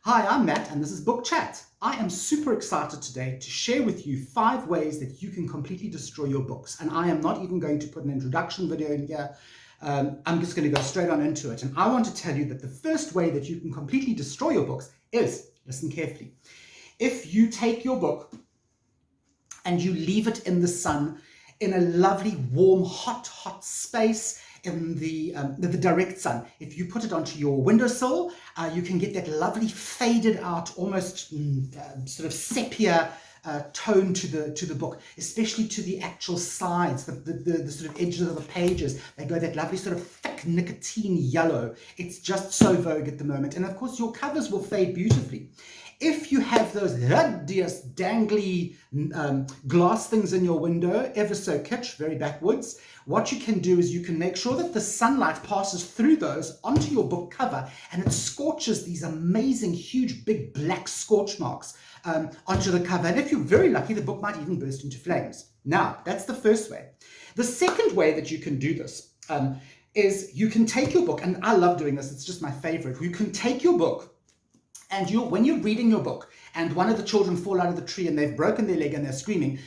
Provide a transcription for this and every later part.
Hi, I'm Matt and this is Book Chat. I am super excited today to share with you 5 ways that you can completely destroy your books. And I am not even going to put an introduction video in here. I'm just going to go straight on into it. And I want to tell you that the first way that you can completely destroy your books is, listen carefully, if you take your book and you leave it in the sun in a lovely, warm, hot space in the direct sun. If you put it onto your windowsill, you can get that lovely faded out, almost sort of sepia tone to the book, especially to the actual sides, the sort of edges of the pages. They go that lovely sort of thick nicotine yellow. It's just so vogue at the moment. And of course, your covers will fade beautifully. If you have those hideous, dangly glass things in your window, ever so kitsch, very backwoods, what you can do is you can make sure that the sunlight passes through those onto your book cover and it scorches these amazing, huge, big black scorch marks onto the cover. And if you're very lucky, the book might even burst into flames. Now, that's the first way. The second way that you can do this is you can take your book, and I love doing this, it's just my favorite. You can take your book, and when you're reading your book and one of the children fall out of the tree and they've broken their leg and they're screaming,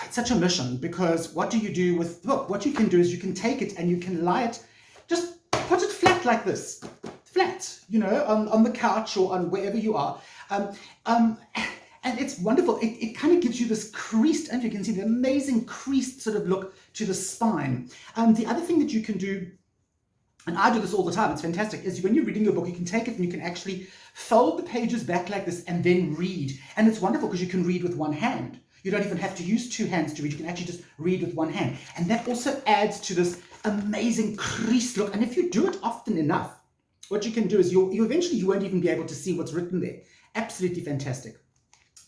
it's such a mission, because what do you do with the book? What you can do is you can take it and you can lie it, just put it flat like this, flat, on the couch or on wherever you are. And it's wonderful. It kind of gives you this creased, and you can see the amazing creased sort of look to the spine. The other thing that you can do, and I do this all the time, it's fantastic, is when you're reading your book, you can take it and you can actually fold the pages back like this and then read. And it's wonderful because you can read with one hand. You don't even have to use 2 hands to read. You can actually just read with one hand. And that also adds to this amazing creased look. And if you do it often enough, what you can do is you eventually won't even be able to see what's written there. Absolutely fantastic.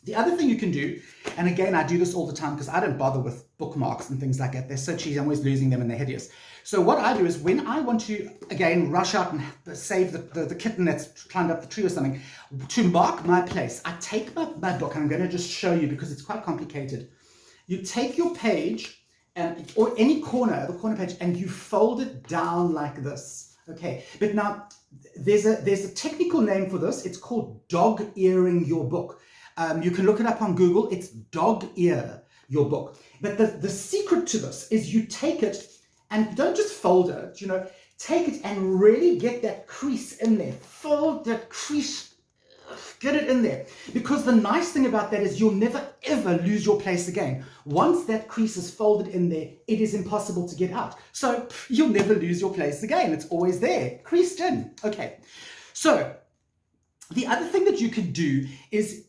The other thing you can do, and again, I do this all the time because I don't bother with bookmarks and things like that. They're so cheesy, I'm always losing them and they're hideous. So what I do is when I want to, again, rush out and save the kitten that's climbed up the tree or something, to mark my place, I take my book, and I'm going to just show you because it's quite complicated. You take your page, or any corner, the corner page, and you fold it down like this. Okay, but now there's a technical name for this. It's called dog-earing your book. You can look it up on Google. It's dog-ear your book. But the secret to this is you take it and don't just fold it, take it and really get that crease in there. Fold that crease, get it in there. Because the nice thing about that is you'll never ever lose your place again. Once that crease is folded in there, it is impossible to get out. So you'll never lose your place again. It's always there, creased in. Okay, so the other thing that you can do is,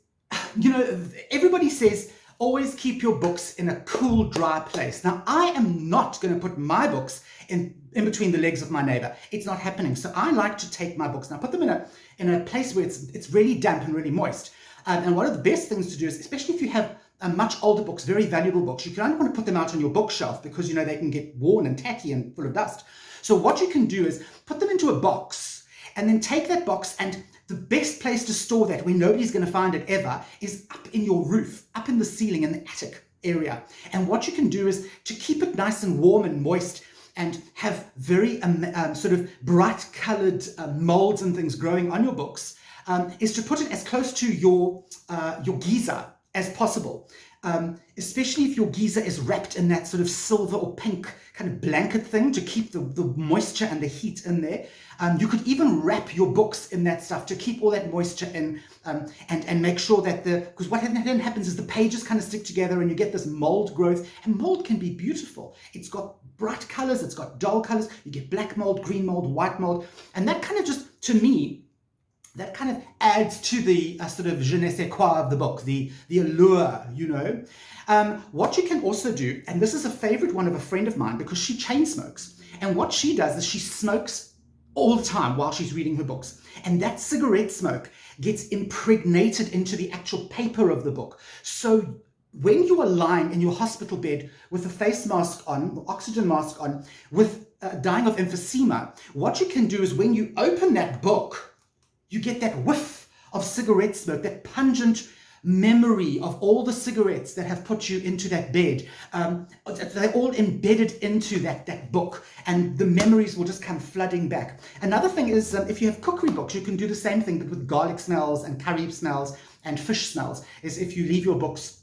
everybody says, always keep your books in a cool, dry place. Now, I am not going to put my books in between the legs of my neighbor. It's not happening. So I like to take my books and I put them in a place where it's really damp and really moist. And one of the best things to do is, especially if you have much older books, very valuable books, you only want to put them out on your bookshelf because, they can get worn and tacky and full of dust. So what you can do is put them into a box and then take that box, and the best place to store that where nobody's going to find it ever is up in your roof, up in the ceiling, in the attic area. And what you can do is to keep it nice and warm and moist and have very sort of bright colored molds and things growing on your books, is to put it as close to your geyser as possible. Especially if your geyser is wrapped in that sort of silver or pink kind of blanket thing to keep the moisture and the heat in there. You could even wrap your books in that stuff to keep all that moisture in, and make sure that because what then happens is the pages kind of stick together and you get this mold growth, and mold can be beautiful. It's got bright colors, it's got dull colors, you get black mold, green mold, white mold, and that kind of just, to me, that kind of adds to the sort of je ne sais quoi of the book, the allure, What you can also do, and this is a favorite one of a friend of mine because she chain smokes, and what she does is she smokes all the time while she's reading her books, and that cigarette smoke gets impregnated into the actual paper of the book. So when you are lying in your hospital bed with a face mask on, oxygen mask on, with dying of emphysema, what you can do is when you open that book, you get that whiff of cigarette smoke, that pungent, memory of all the cigarettes that have put you into that bed. They're all embedded into that book, and the memories will just come flooding back. Another thing is, if you have cookery books, you can do the same thing, but with garlic smells and curry smells and fish smells, is if you leave your books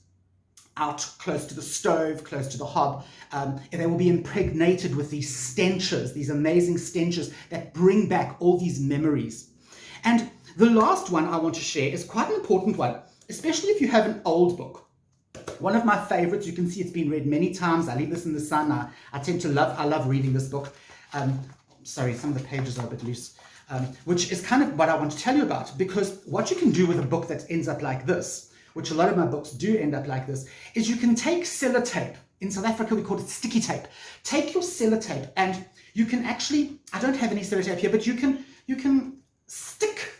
out close to the stove, close to the hob, they will be impregnated with these stenches, these amazing stenches that bring back all these memories. And the last one I want to share is quite an important one, especially if you have an old book. One of my favorites, you can see it's been read many times. I leave this in the sun. I love reading this book. Sorry, some of the pages are a bit loose, which is kind of what I want to tell you about, because what you can do with a book that ends up like this, which a lot of my books do end up like this, is you can take sellotape. In South Africa, we call it sticky tape. Take your sellotape and you can actually, I don't have any sellotape here, but you can stick,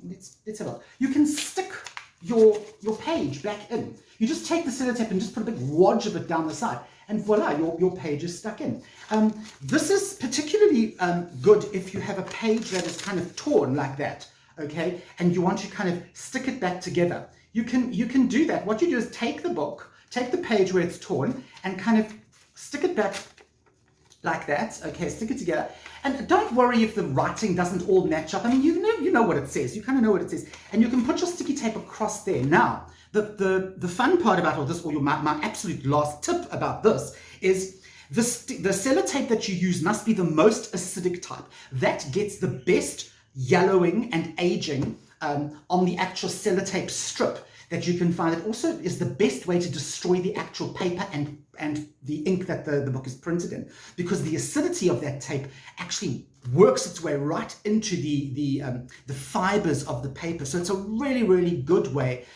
let's have a look. You can stick your page back in. You just take the sellotape and just put a big wodge of it down the side, and voila, your page is stuck in. This is particularly good if you have a page that is kind of torn like that, okay, and you want to kind of stick it back together. You can do that. What you do is take the book, take the page where it's torn, and kind of stick it back like that, okay, stick it together. And don't worry if the writing doesn't all match up. I mean, you know what it says. You kind of know what it says. And you can put your sticky tape across there. Now, the fun part about all this, or my absolute last tip about this, is the sellotape that you use must be the most acidic type. That gets the best yellowing and aging on the actual sellotape strip that you can find. It also is the best way to destroy the actual paper and the ink that the book is printed in, because the acidity of that tape actually works its way right into the fibers of the paper. So it's a really, really good way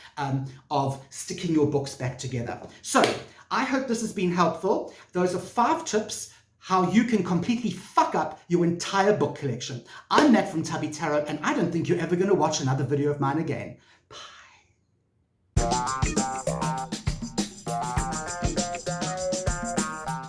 of sticking your books back together. So I hope this has been helpful. Those are 5 tips how you can completely fuck up your entire book collection. I'm Matt from Tubby Tarot, and I don't think you're ever going to watch another video of mine again. Bye.